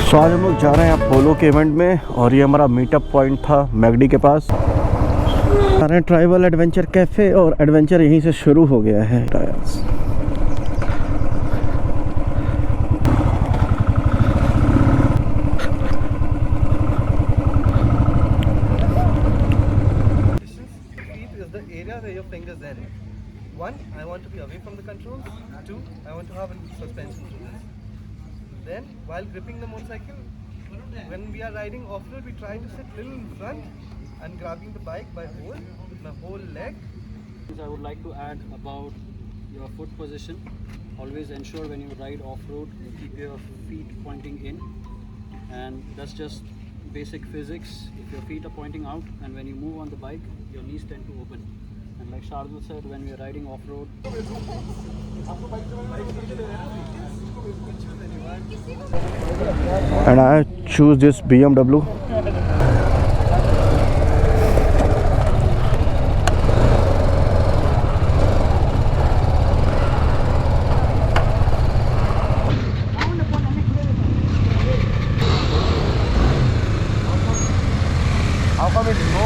सो आज हम लोग जा रहे हैं अपोलो के इवेंट में और ये हमारा मीटअप पॉइंट था मैगडी के पास। जा रहे हैं ट्राइबल एडवेंचर कैफ़े और एडवेंचर यहीं से शुरू हो गया है। One, I want to be away from the controls. Two, I want to have a suspension to this. Then, while gripping the motorcycle, when we are riding off-road, we try to sit little in front and grabbing the bike by my whole leg. I would like to add about your foot position. Always ensure when you ride off-road, you keep your feet pointing in, and that's just basic physics. If your feet are pointing out, and when you move on the bike, your knees tend to open. And like Shardul said, when we are riding off-road, and I choose this BMW. How come it's no?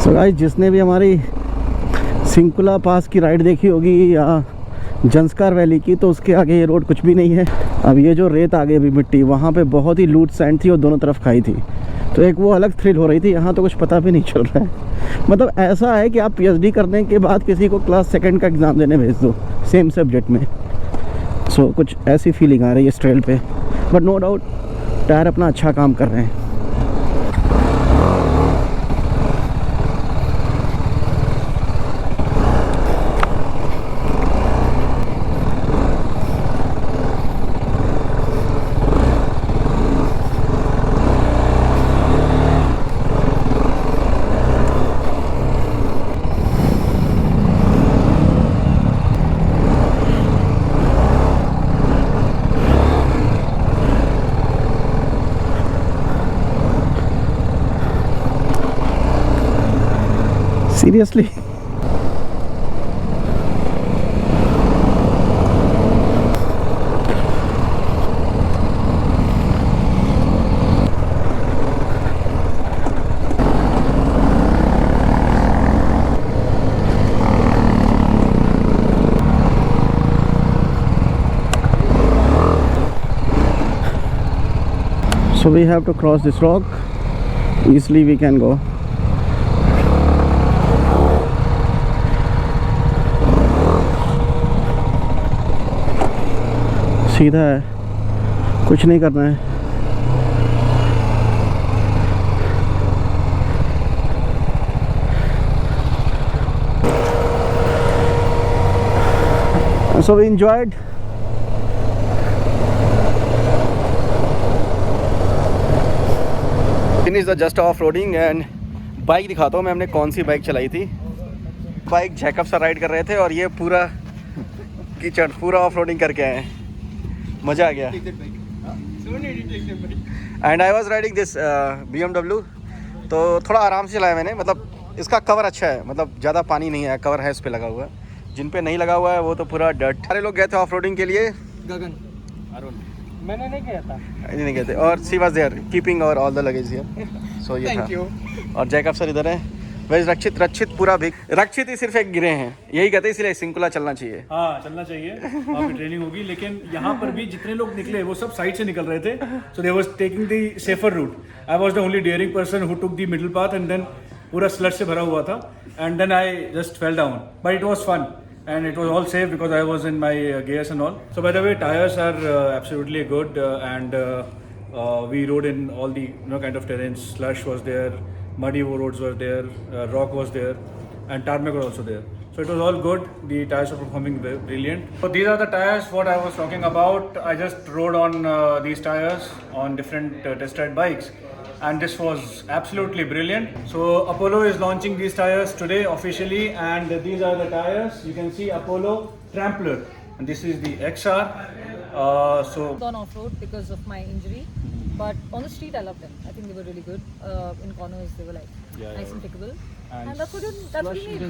तो guys, जिसने भी हमारी सिंकुला पास की ride देखी होगी या Zanskar valley की, तो उसके आगे ये रोड कुछ भी नहीं है। अब ये जो रेत आगे भी मिट्टी, वहाँ पे बहुत ही लूट सैंड थी और दोनों तरफ खाई थी, तो एक वो अलग थ्रिल हो रही थी। यहाँ तो कुछ पता भी नहीं चल रहा है। मतलब ऐसा है कि आप पीएचडी करने के बाद किसी को क्लास सेकंड का एग्ज़ाम देने भेज दो सेम सब्जेक्ट में। सो कुछ ऐसी फीलिंग आ रही है इस ट्रेल पे, बट नो डाउट टायर अपना अच्छा काम कर रहे हैं। Seriously? So we have to cross this rock. Easily we can go. सीधा है, कुछ नहीं करना है। So we enjoyed. Finish the just off roading and bike दिखाता हूँ मैं हमने कौन सी बाइक चलाई थी। बाइक जैकब से राइड कर रहे थे और ये पूरा कीचड़ पूरा ऑफ रोडिंग करके आए हैं। मज़ा आ गया। And I was riding this BMW, तो थोड़ा आराम से चलाया मैंने। मतलब इसका कवर अच्छा है, मतलब ज़्यादा पानी नहीं है, कवर है इस पर लगा हुआ है। जिन पे नहीं लगा हुआ है वो तो पूरा डर्ट। सारे लोग गए थे ऑफ रोडिंग के लिए। गगन, Arun, मैंने नहीं किया था। नहीं गए थे, और सी वाज देयर कीपिंग और ऑल द लगेज हियर। सो ये था। और जैकब सर इधर है वैसे रक्षित पूरा भीग, रक्षित ही सिर्फ एक गिरे हैं, यही कहते हैं, इसलिए सिंकुला चलना चाहिए। हाँ चलना चाहिए, वहाँ पे ट्रेनिंग होगी। लेकिन यहाँ पर भी जितने लोग निकले वो सब साइड से निकल रहे थे, so they was taking the safer route. I was the only daring person who took the middle path and then पूरा स्लड से भरा हुआ था and then I just fell down, but it was fun and it was all safe because I was in my gears and all. So by the way, tires are absolutely good and we rode in all the kind of terrains. Slush was there, muddy roads were there, rock was there, and tarmac was also there. So it was all good. The tires are performing brilliant. So these are the tires what I was talking about. I just rode on these tires on different test ride bikes. And this was absolutely brilliant. So Apollo is launching these tires today officially, and these are the tires. You can see Apollo Trampler, and this is the XR. Gone off-road because of my injury, but on the street I loved them. I think they were really good. In corners they were like nice and pickable. And that's what we need.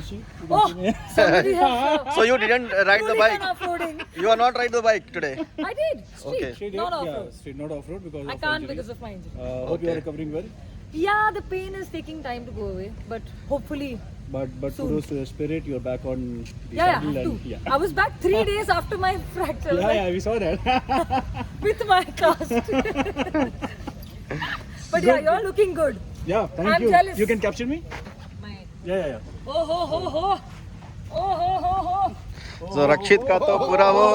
Oh, somebody has So you didn't ride the bike? off-roading. You are not ride the bike today? I did. Street, Okay. not off-road. Street, not off-road because I of can't injury. because of my injury. Hope you are recovering well. Yeah, the pain is taking time to go away, but hopefully. But Soon. kudos to your spirit, you're back on the Yeah, saddle have to. and yeah. I was back 3 days after my fracture. Yeah, we saw that. With my cast. But yeah, you're looking good. Yeah, thank I'm you. jealous. You can capture me? My Yeah. Oh ho ho ho. Oh ho ho ho. So रक्षित का तो पूरा वो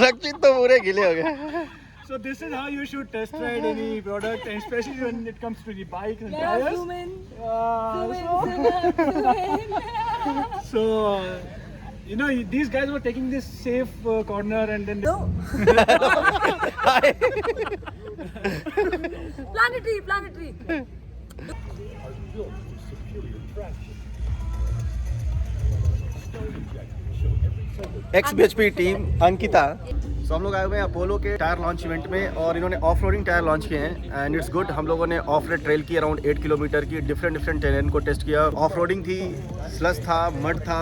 रक्षित तो पूरे गिले हो गए। So this is how you should test ride any product, and especially when it comes to the bikes and Yeah, tires. zoom in. So, so these guys were taking this safe corner and then. No. Planetary. XBHP team Ankita. तो हम लोग आए हुए हैं Apollo के tyre launch event में और इन्होंने ऑफ रोडिंग टायर लॉन्च किए हैं एंड इट्स गुड। हम लोगों ने ऑफ रोड ट्रेल की अराउंड 8 किलोमीटर की डिफरेंट टेरेन को टेस्ट किया। ऑफ रोडिंग थी, स्लस था, मड था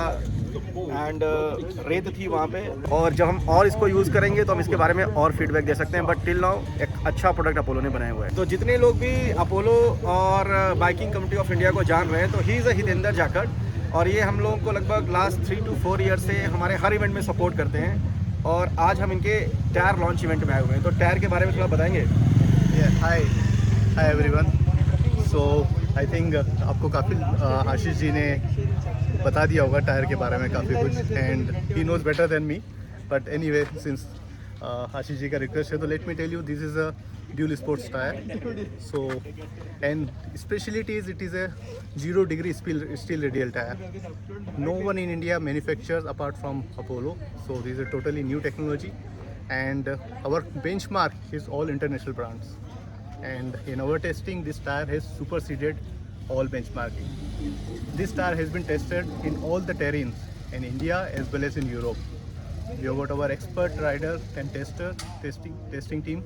एंड रेत थी वहाँ पे। और जब हम और इसको यूज़ करेंगे तो हम इसके बारे में और फीडबैक दे सकते हैं, बट टिल नाउ एक अच्छा प्रोडक्ट अपोलो ने बनाया हुआ है। तो जितने लोग भी अपोलो और बाइकिंग कम्युनिटी ऑफ इंडिया को जान रहे हैं तो he is a Hitendra Jakhar, और ये हम लोगों को लगभग लास्ट 3 to 4 ईयर से हमारे हर इवेंट में सपोर्ट करते हैं। और आज हम इनके टायर लॉन्च इवेंट में आए हुए हैं, तो टायर के बारे में थोड़ा बताएंगे। Hi everyone. So I think आपको काफ़ी आशीष जी ने बता दिया होगा टायर के बारे में काफ़ी कुछ, and he knows better than me, but anyway since Ashish ji का रिक्वेस्ट है तो let me tell you this is a dual sports tyre. So and speciality is it is a 0 degree steel radial tire. No one in India manufactures apart from Apollo, so this is a totally new technology, and our benchmark is all international brands, and in our testing this tire has superseded all benchmarking. This tire has been tested in all the terrains in India as well as in Europe. We have got our expert rider and testing team,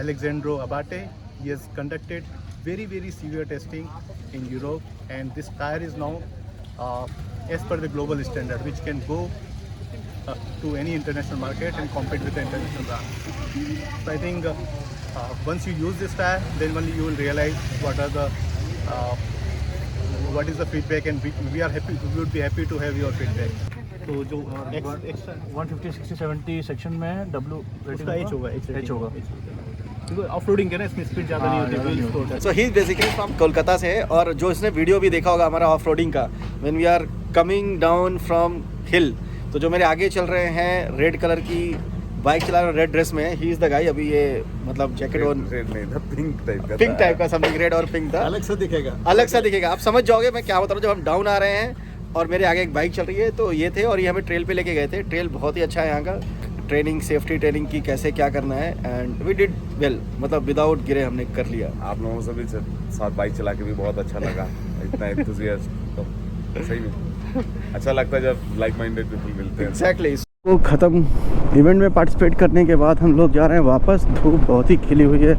Alexandro Abate. He has conducted very severe testing in Europe, and this tire is now as per the global standard, which can go to any international market and compete with the international brands. So I think once you use this tire, then only you will realize what is the feedback, and we would be happy to have your feedback. तो जो 150, 60, 70 section में है W उसका H होगा, H होगा। क्योंकि off roading है ना, इसमें स्पीड ज़्यादा नहीं होती है। सो ही बेसिकली फ्रॉम कोलकाता से है, और जो इसने वीडियो भी देखा होगा हमारा ऑफ रोडिंग का, when we are coming down from hill, तो जो मेरे आगे चल रहे हैं रेड कलर की बाइक चला रहे रेड ड्रेस में, ही इज़ द गाय। अभी ये मतलब जैकेट और पिंक टाइप का समथिंग, रेड और पिंक था, अलग सा दिखेगा। आप समझ जाओगे मैं क्या बता रहा हूँ। जब हम डाउन आ रहे हैं और मेरे आगे एक बाइक चल रही है, तो ये थे, और ये हमें ट्रेल पे लेके गए थे। ट्रेल बहुत ही अच्छा है यहाँ का, ट्रेनिंग, सेफ्टी ट्रेनिंग की कैसे क्या करना है, एंड वी डिड वेल, मतलब विदाउट गिरे हमने कर लिया। आप लोगों से भी साथ बाइक चला के भी बहुत अच्छा लगा, इतना एंथुसियास्ट, तो सही में अच्छा लगता है जब लाइक माइंडेड पीपल मिलते हैं। एग्जैक्टली। वो ख़त्म इवेंट में पार्टिसिपेट करने के बाद हम लोग जा रहे हैं वापस। धूप बहुत ही खिली हुई है